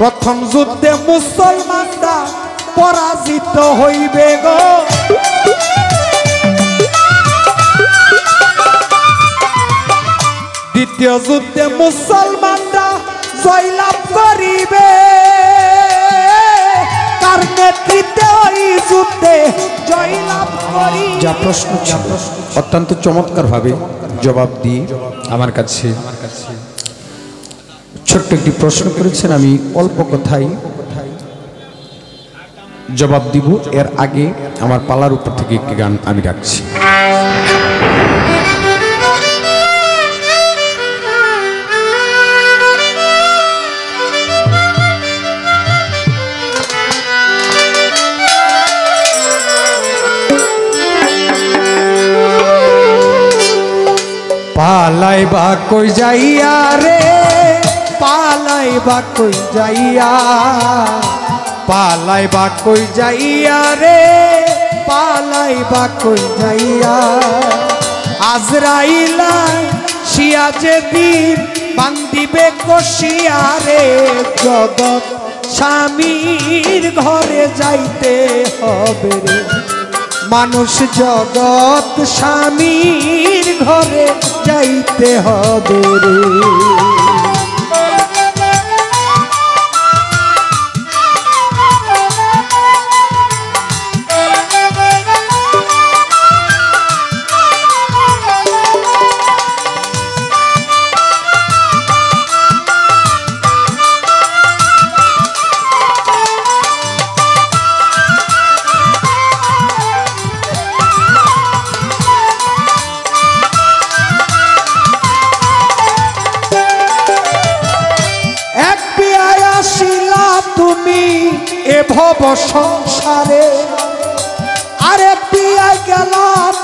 প্রথম যুদ্ধে মুসলমানরা পরাজিত হইবে গো, দ্বিতীয় যুদ্ধে মুসলমানরা জয়লাভ করিবে। কার নেতৃত্বে ওই যুদ্ধে জয়লাভ করিবে? যা প্রশ্ন অত্যন্ত চমৎকার ভাবে জবাব দিয়ে আমার কাছে ছোট্ট একটি প্রশ্ন করেছেন। আমি অল্প কথাই জবাব দিব। এর আগে আমার পালার উপর থেকে একটি গান আমি রাখছি। পালাইবা কই যাইয়া রে, পালাইবা কই যাইয়া, পালাইবা কই যাইয়া রে, পালাইবা কই যাইয়া। আজরাইলা শিয়া যেদিন বান্দিবে কষিয়া রে, জগৎ স্বামীর ঘরে যাইতে হবে রে, মানুষ জগৎ স্বামীর ঘরে যাইতে হবে রে। ভব সংসারে আরেক দিয়া গেল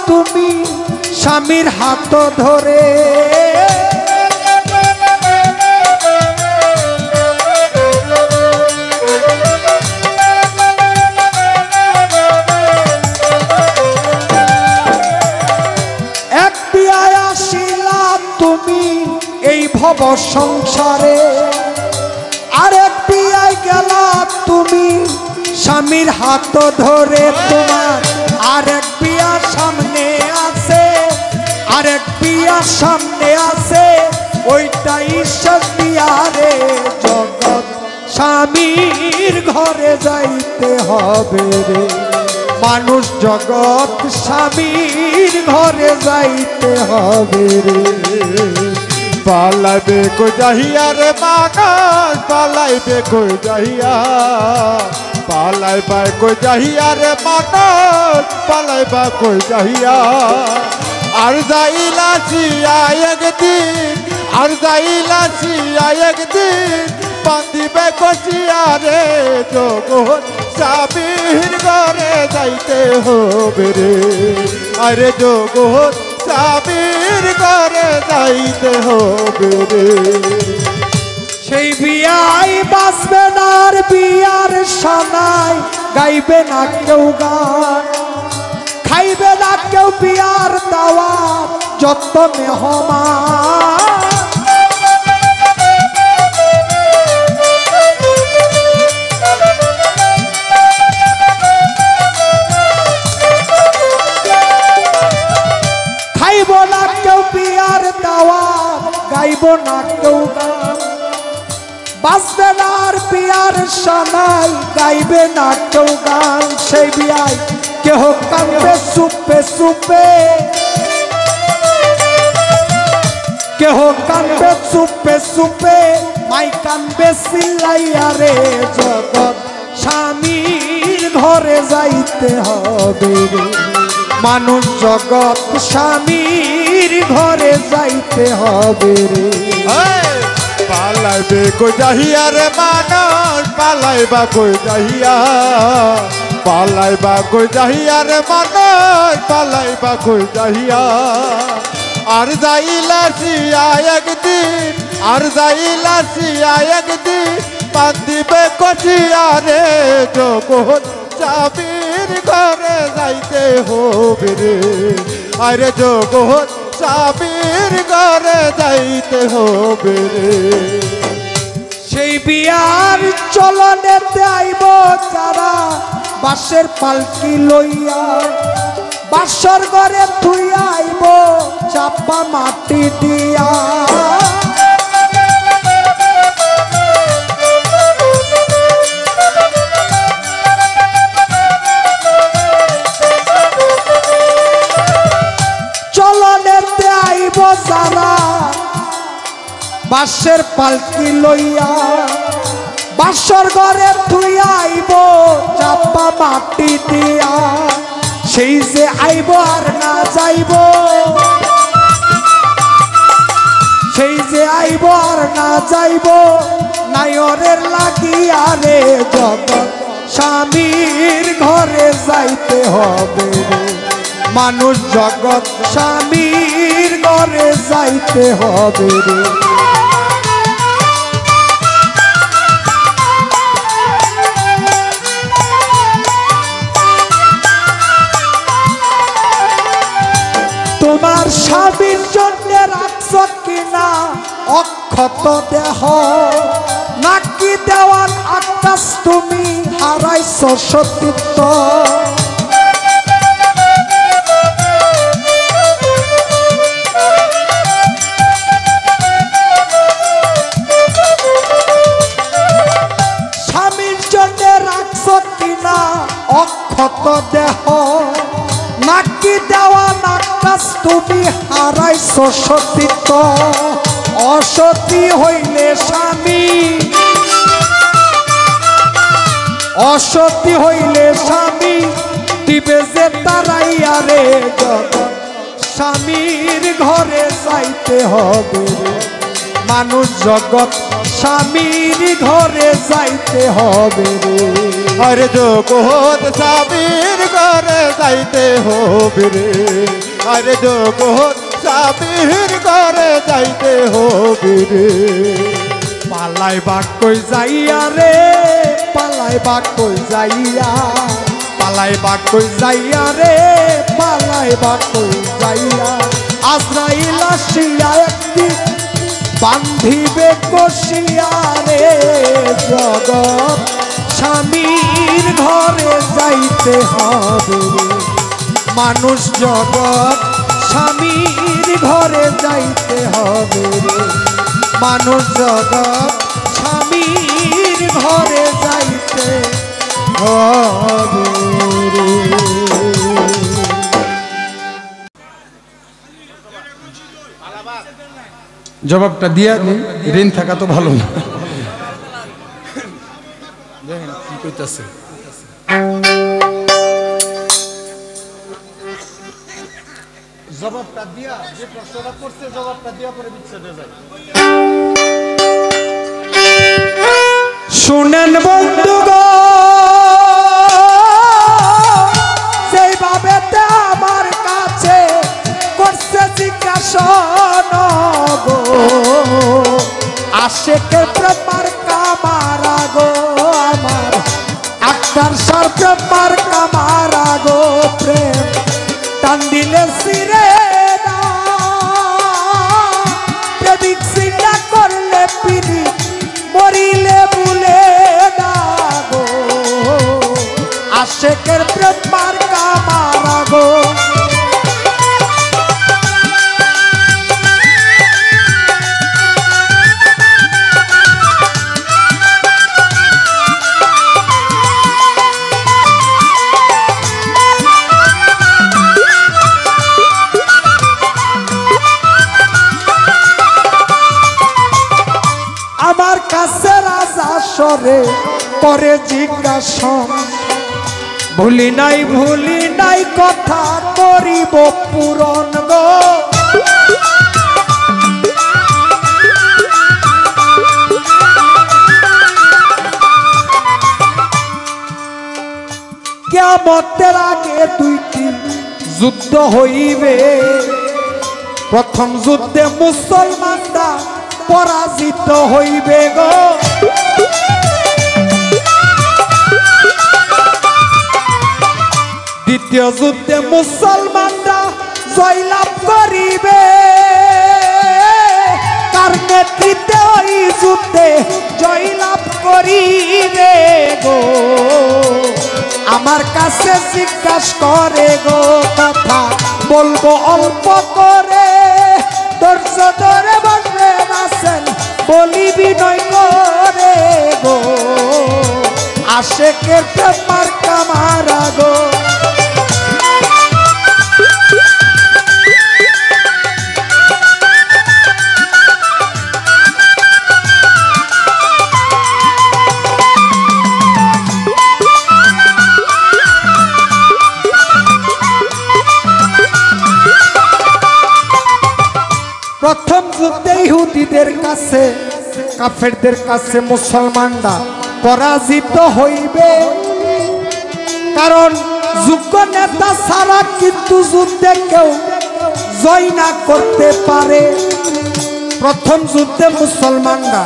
তুমি স্বামীর হাত ধরে, এক বিয়ায় আসিলা তুমি এই ভব সংসারে, আরেক বিয়ায় গেল তুমি স্বামীর হাত ধরে। তোমার আরেক বিয়া সামনে আছে, আরেক বিয়া সামনে আছে, ওইটাই শেষ বিয়া রে, জগৎ স্বামীর ঘরে যাইতে হবে রে, মানুষ জগৎ স্বামীর ঘরে যাইতে হবে রে। পালাইবে কই যাইয়া রে মানুষ, পালাইবে কই যাইয়া, পালাইবা কই যাইয়া রে মানুষ, পালাইবা কই যাইয়া। আর যাইলা সিয়া একদিন, আর যাইলা সিয়া একদিন, বান্দিবে কষিয়া রে, জগৎ স্বামীর ঘরে যাইতে হবে রে, আরে জগৎ স্বামীর ঘরে যাইতে হবে রে। সেই বিয়াই বাঁচবে না আর বিয়ার সানাই গাইবে না কেউ গান, খাইবে না কেউ বিয়ার দাওয়াত যত মেহমান। খাইব না কেউ বিয়ার দাওয়াত, গাইব না কেউ গান, বাঁচবে না আর বিয়ার সানাই গাইবে না কেউ গান। সেই বিয়ায় কেহ কান্দবে চুপে চুপে, কেহ কান্দবে চুপে চুপে, মাই কান্দবে চিল্লাইয়া রে, জগৎ স্বামীর ঘরে যাইতে হবে রে, মানুষ জগৎ স্বামীর ঘরে যাইতে হবে রে। পালাইবে কই যাইয়া রে মানুষ, পালাইবা কই যাইয়া, পালাইবা কই যাইয়া রে মানুষ, পালাইবা কই যাইয়া। আর যাইলা সিয়া একদিন, আর যাইলা সিয়া একদিন, বান্দিবে কষিয়া রে, জগৎ স্বামীর ঘরে যাইতে হবে রে, আরে জগৎ স্বামীর ঘরে যাইতে হবে রে। সেই বিয়ার চলনেতে আইব যারা বাঁশের পালকি লইয়া বাসর ঘরে থুইয়া আইব চাপা মাটি দিয়া চলনেতে আইব যারা বাঁশের পালকি লইয়া বাসর ঘরে থুইয়া আইব চাপা মাটি দিয়া সেই যে আইব আর না যাইব সেই যে আইব আর না যাইব নায়রের লাগিয়া রে জগৎ স্বামীর ঘরে যাইতে হবে মানুষ জগৎ স্বামীর ঘরে যাইতে হবে রে তোমার স্বামীর জন্য রাখছ কিনা অক্ষত দেহ নাকি দেওয়ান আকাশ তুমি হারাইছ সতীত্ব স্বামীর জন্য রাখছ কিনা অক্ষত দেহ নাকি দেওয়ান আকাশ তুমি হারাইছ সতীত্ব অসতী হইলে স্বামী অসতী হইলে স্বামী দিবে যে তারাইয়া রে জগৎ স্বামীর ঘরে যাইতে হবে মানুষ জগৎ স্বামীর ঘরে যাইতে হবে রে আরে জগৎ স্বামীর ঘরে যাইতে হবে রে আরে জগৎ স্বামীর ঘরে যাইতে হবে রে পালাই বাক কই যাইয়া রে পালাই বাক কই যাইয়া পালাই বাক কই যাইয়া রে পালাই বাক কই যাইয়া আজরাইল আসিয়া একদিন বান্ধিবে কষিয়া রে জগৎ স্বামীর ঘরে যাইতে হবে মানুষ জগৎ স্বামীর ঘরে যাইতে হবে মানুষ জগৎ স্বামীর ঘরে যাইতে হবে জবাবটা দিয়া দিই ঋণ থাকা তো ভালো না দেখেন কি কইতাছে জবাবটা দিয়া যে প্রশ্নটা করছে জবাবটা দিয়া পরে বিচ্ছেদে যায় শুনেন বন্ধুগণ যেইভাবে আমার কাছে করছে জিজ্ঞাসন গো আশেকের প্রেমার কামারা গো আমার আক্তার সার প্রেমার কামারা গো প্রেম টান দিলে সিরে না প্রেমিক সিনা করলে পিড়ি মরিলে ভুলে না গো আশেকের প্রেমার কামারা গো আমার কাছে রাজা সরে করে জিজ্ঞাসন ভুলি নাই কথা করিব পূরণ গো কিয়ামতের আগে দুইটি যুদ্ধ হইবে প্রথম যুদ্ধে মুসলমানরা পরাজিত হইবে গো দ্বিতীয় যুদ্ধে মুসলমানরা জয়লাভ করিবে কার নেতৃত্বে ওই যুদ্ধে জয়লাভ করি রে গো, আমার কাছে জিজ্ঞাসা করে গো, কথা বলবো অল্প করে, ধৈর্য ধরে বসবেন আছেন বলি বিনয় করে গো, আশেকের প্রেমার কামারা গো। প্রথম যুদ্ধে ইহুদিদের কাছে কাফেরদের কাছে মুসলমানরা পরাজিত হইবে, কারণ যোগ্য নেতা ছাড়া কিন্তু যুদ্ধে কেউ জয় না করতে পারে। প্রথম যুদ্ধে মুসলমানরা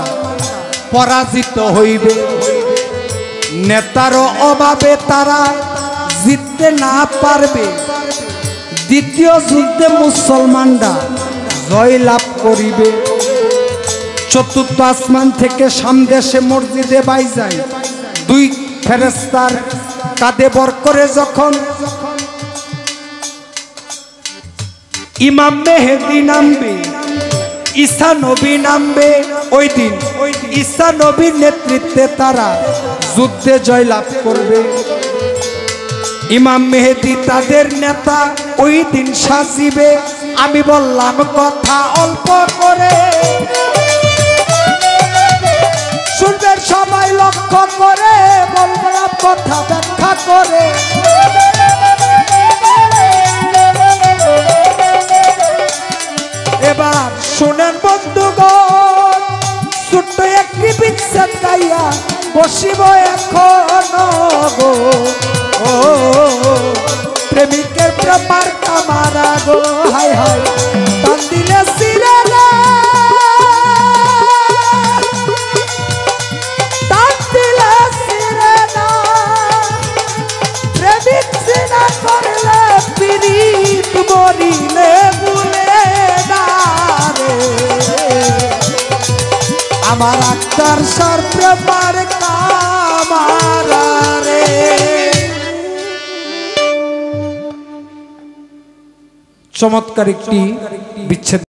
পরাজিত হইবে, নেতারও অভাবে তারা জিততে না পারবে। দ্বিতীয় যুদ্ধে মুসলমানরা জয় লাভ করিবে। চতুর্থ আসমান থেকে সামদেশে মসজিদে বাইজায় দুই ফেরেশতার কাঁধে বর করে যখন ইমাম মেহেদী নামবে, ঈসা নবী নামবে, ওই দিন ঈসা নবীর নেতৃত্বে তারা যুদ্ধে জয় লাভ করবে। ইমাম মেহেদী তাদের নেতা ওই দিন সাজিবে। আমি বললাম কথা অল্প করে, শুনবেন সবাই লক্ষ্য করে, বললাম কথা ব্যাখ্যা করে। এবার শুনেন বন্ধুগণ, ছোট্ট একটি বিচ্ছেদ গাইয়া বসিব এখন গো, ও প্রেমিকের প্রেমার কামারা গো, হাই হাই টান দিলে সিরে না, টান দিলে সিরে না, প্রেমিক সিনা করলে পিরিত মরিলে ভুলে না রে, আমার আক্তার সার প্রেমার কামারা রে। চমৎকার একটি বিচ্ছেদ।